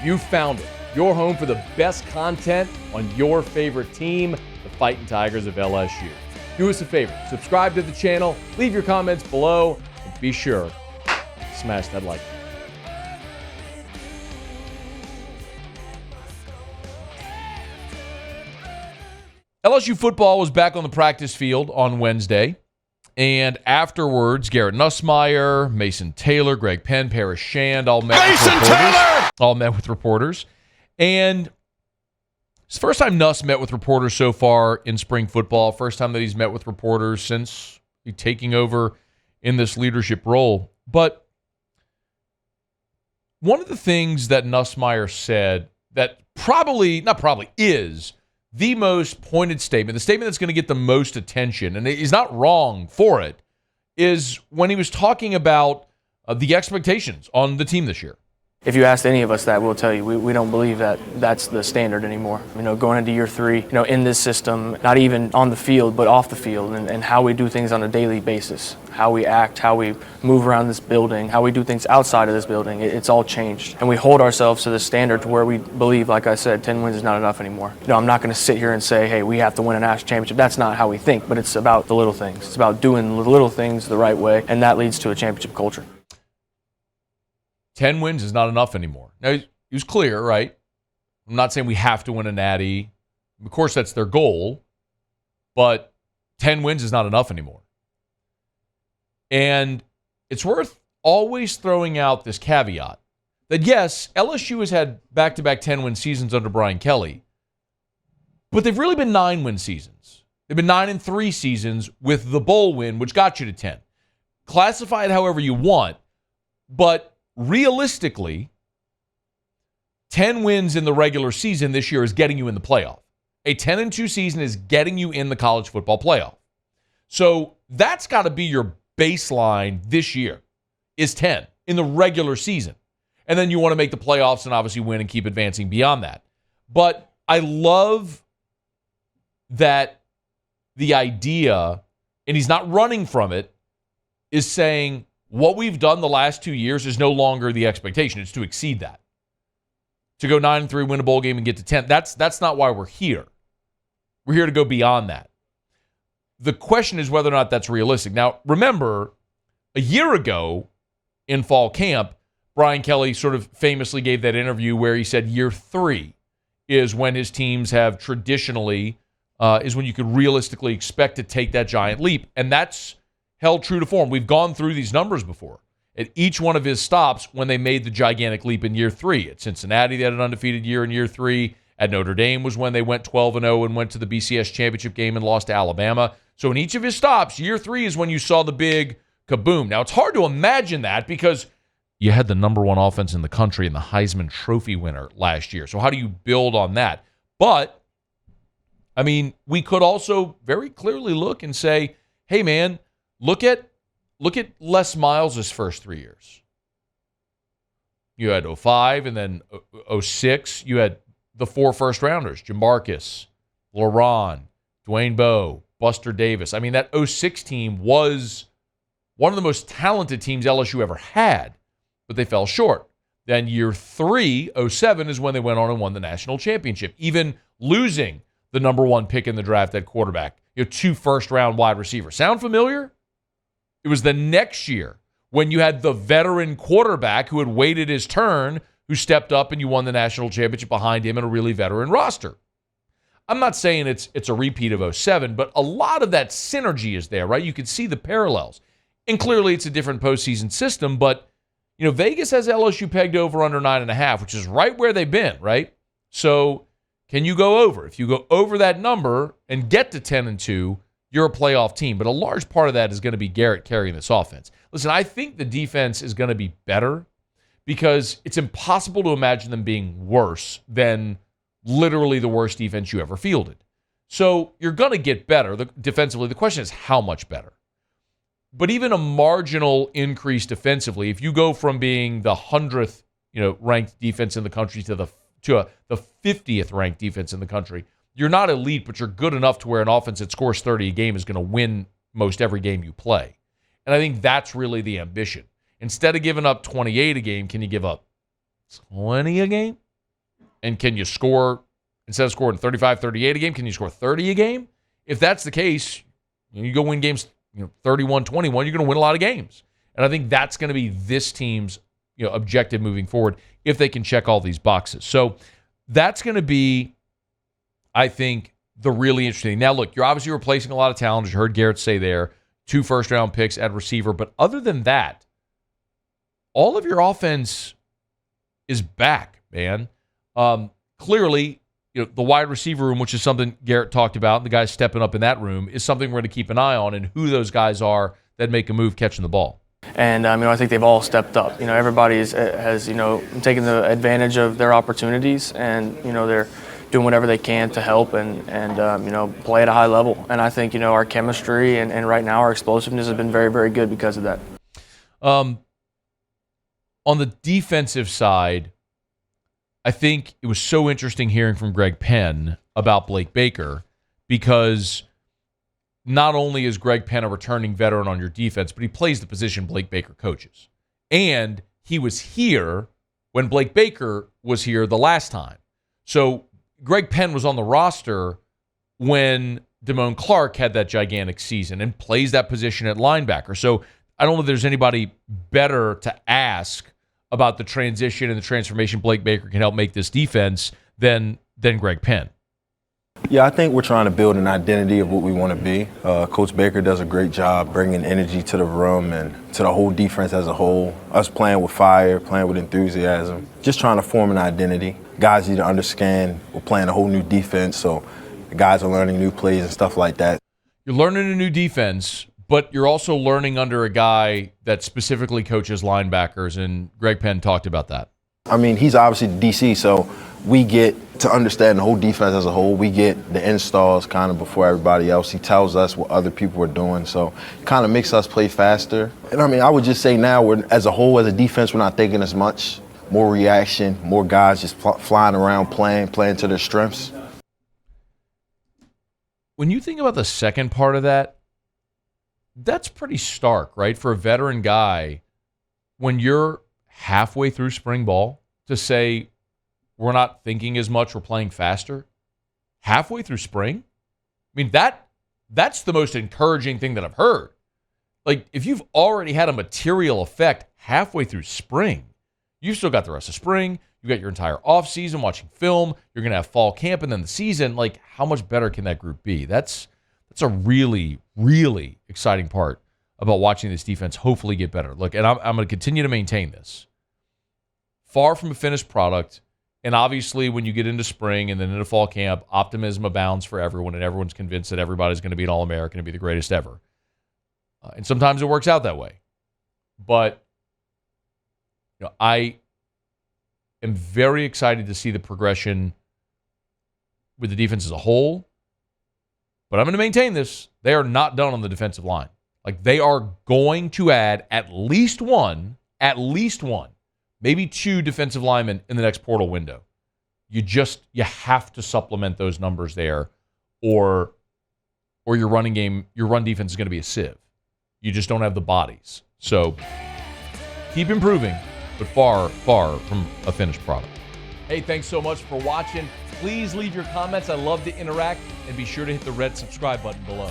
You found it. Your home for the best content on your favorite team, the Fighting Tigers of LSU. Do us a favor, subscribe to the channel, leave your comments below, and be sure to smash that like button. LSU football was back on the practice field on Wednesday, and afterwards, Garrett Nussmeier, Mason Taylor, Greg Penn, Paris Shand all met with reporters. And it's the first time Nuss met with reporters so far in spring football, first time that he's met with reporters since taking over in this leadership role. But one of the things that Nussmeier said that is the most pointed statement, the statement that's going to get the most attention, and he's not wrong for it, is when he was talking about the expectations on the team this year. If you asked any of us that, we'll tell you we don't believe that that's the standard anymore. Going into year 3, in this system, not even on the field, but off the field, and how we do things on a daily basis, how we act, how we move around this building, how we do things outside of this building, it's all changed. And we hold ourselves to the standard to where we believe, like I said, 10 wins is not enough anymore. I'm not going to sit here and say, hey, we have to win a national championship. That's not how we think, but it's about the little things. It's about doing the little things the right way, and that leads to a championship culture. 10 wins is not enough anymore. Now, he was clear, right? I'm not saying we have to win a natty. Of course, that's their goal. But 10 wins is not enough anymore. And it's worth always throwing out this caveat that, yes, LSU has had back-to-back 10-win seasons under Brian Kelly, but they've really been 9-win seasons. They've been 9-3 seasons with the bowl win, which got you to 10. Classify it however you want, but realistically, 10 wins in the regular season this year is getting you in the playoff. A 10-2 season is getting you in the college football playoff. So that's got to be your baseline this year, is 10 in the regular season. And then you want to make the playoffs and obviously win and keep advancing beyond that. But I love that the idea, and he's not running from it, is saying, what we've done the last 2 years is no longer the expectation. It's to exceed that. To go 9-3, win a bowl game, and get to 10. That's not why we're here. We're here to go beyond that. The question is whether or not that's realistic. Now, remember, a year ago in fall camp, Brian Kelly sort of famously gave that interview where he said year 3 is when his teams have traditionally, is when you could realistically expect to take that giant leap. And that's held true to form. We've gone through these numbers before. At each one of his stops when they made the gigantic leap in year 3. At Cincinnati, they had an undefeated year in year 3. At Notre Dame was when they went 12-0 and went to the BCS championship game and lost to Alabama. So in each of his stops, year 3 is when you saw the big kaboom. Now, it's hard to imagine that because you had the number 1 offense in the country and the Heisman Trophy winner last year. So how do you build on that? But, I mean, we could also very clearly look and say, hey, man, Look at Les Miles' first 3 years. You had 05 and then 06. You had the 4 first-rounders, Jamarcus, LaRon, Dwayne Bowe, Buster Davis. I mean, that 06 team was one of the most talented teams LSU ever had, but they fell short. Then year 3, 07, is when they went on and won the national championship, even losing the number 1 pick in the draft at quarterback. 2 first-round wide receivers. Sound familiar? It was the next year when you had the veteran quarterback who had waited his turn, who stepped up and you won the national championship behind him in a really veteran roster. I'm not saying it's a repeat of 07, but a lot of that synergy is there, right? You can see the parallels. And clearly it's a different postseason system, but Vegas has LSU pegged over under 9.5, which is right where they've been, right? So can you go over? If you go over that number and get to 10-2, you're a playoff team. But a large part of that is going to be Garrett carrying this offense. Listen, I think the defense is going to be better because it's impossible to imagine them being worse than literally the worst defense you ever fielded. So you're going to get better defensively. The question is how much better. But even a marginal increase defensively, if you go from being the 100th, ranked defense in the country to the 50th ranked defense in the country, you're not elite, but you're good enough to where an offense that scores 30 a game is going to win most every game you play. And I think that's really the ambition. Instead of giving up 28 a game, can you give up 20 a game? And can you score, instead of scoring 35, 38 a game, can you score 30 a game? If that's the case, you go win games 31-21, you're going to win a lot of games. And I think that's going to be this team's objective moving forward if they can check all these boxes. So that's going to be, I think, the really interesting. Now, look, you're obviously replacing a lot of talent, as you heard Garrett say there, 2 first-round picks at receiver. But other than that, all of your offense is back, man. Clearly, the wide receiver room, which is something Garrett talked about, the guys stepping up in that room, is something we're going to keep an eye on and who those guys are that make a move catching the ball. And I think they've all stepped up. Everybody has taken the advantage of their opportunities, and they're doing whatever they can to help and play at a high level. And I think our chemistry and right now our explosiveness has been very, very good because of that. On the defensive side, I think it was so interesting hearing from Greg Penn about Blake Baker, because not only is Greg Penn a returning veteran on your defense, but he plays the position Blake Baker coaches. And he was here when Blake Baker was here the last time. So Greg Penn was on the roster when Damone Clark had that gigantic season and plays that position at linebacker. So I don't know if there's anybody better to ask about the transition and the transformation Blake Baker can help make this defense than Greg Penn. Yeah, I think we're trying to build an identity of what we want to be. Coach Baker does a great job bringing energy to the room and to the whole defense as a whole. Us playing with fire, playing with enthusiasm, just trying to form an identity. Guys need to understand we're playing a whole new defense, so the guys are learning new plays and stuff like that. You're learning a new defense, but you're also learning under a guy that specifically coaches linebackers, and Greg Penn talked about that. He's obviously the DC, so we get to understand the whole defense as a whole. We get the installs kind of before everybody else. He tells us what other people are doing, so it kind of makes us play faster. And I would just say now, as a whole, as a defense, we're not thinking as much. More reaction, more guys just flying around, playing to their strengths. When you think about the second part of that, that's pretty stark, right? For a veteran guy, when you're halfway through spring ball, to say we're not thinking as much, we're playing faster, halfway through spring, that's the most encouraging thing that I've heard. Like, if you've already had a material effect halfway through spring, you've still got the rest of spring, you've got your entire offseason watching film, you're going to have fall camp, and then the season. Like, how much better can that group be? That's a really, really exciting part about watching this defense hopefully get better. Look, and I'm going to continue to maintain this. Far from a finished product, and obviously when you get into spring and then into fall camp, optimism abounds for everyone, and everyone's convinced that everybody's going to be an All-American and be the greatest ever. And sometimes it works out that way. But I am very excited to see the progression with the defense as a whole. But I'm going to maintain this. They are not done on the defensive line. Like, they are going to add at least one, maybe 2 defensive linemen in the next portal window. You have to supplement those numbers there, or your run defense is going to be a sieve. You just don't have the bodies. So keep improving, but far, far from a finished product. Hey, thanks so much for watching. Please leave your comments. I love to interact, and be sure to hit the red subscribe button below.